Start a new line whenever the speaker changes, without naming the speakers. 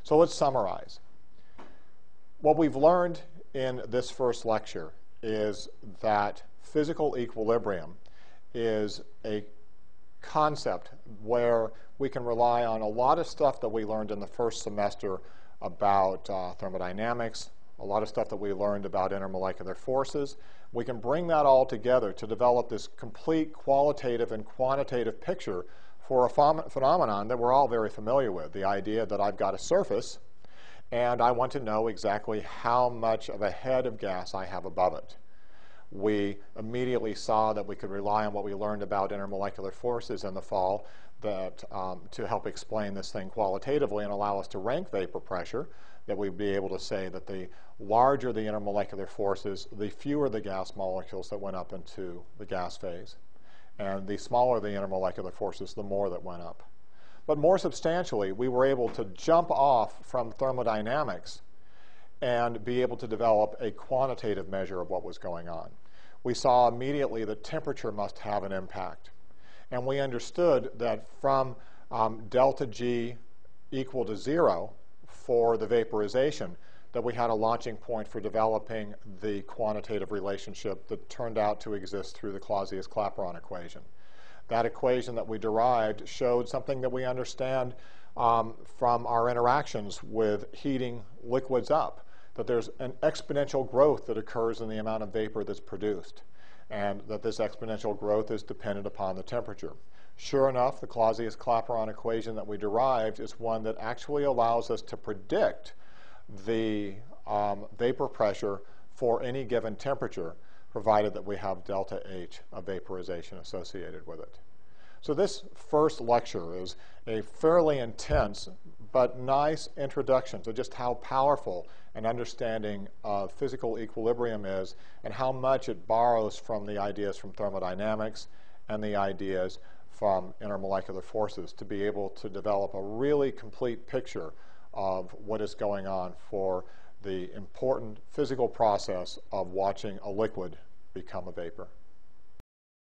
So let's summarize. What we've learned in this first lecture is that physical equilibrium is a concept where we can rely on a lot of stuff that we learned in the first semester about thermodynamics, a lot of stuff that we learned about intermolecular forces. We can bring that all together to develop this complete qualitative and quantitative picture for a phenomenon that we're all very familiar with, the idea that I've got a surface and I want to know exactly how much of a head of gas I have above it. We immediately saw that we could rely on what we learned about intermolecular forces in the fall that, to help explain this thing qualitatively and allow us to rank vapor pressure, that we'd be able to say that the larger the intermolecular forces, the fewer the gas molecules that went up into the gas phase. And the smaller the intermolecular forces, the more that went up. But more substantially, we were able to jump off from thermodynamics and be able to develop a quantitative measure of what was going on. We saw immediately that temperature must have an impact. And we understood that from delta G equal to 0 for the vaporization, that we had a launching point for developing the quantitative relationship that turned out to exist through the Clausius-Clapeyron equation. That equation that we derived showed something that we understand from our interactions with heating liquids up, that there's an exponential growth that occurs in the amount of vapor that's produced, and that this exponential growth is dependent upon the temperature. Sure enough, the Clausius-Clapeyron equation that we derived is one that actually allows us to predict the vapor pressure for any given temperature, provided that we have delta H of vaporization associated with it. So this first lecture is a fairly intense but nice introduction to just how powerful an understanding of physical equilibrium is and how much it borrows from the ideas from thermodynamics and the ideas from intermolecular forces to be able to develop a really complete picture of what is going on for the important physical process of watching a liquid become a vapor.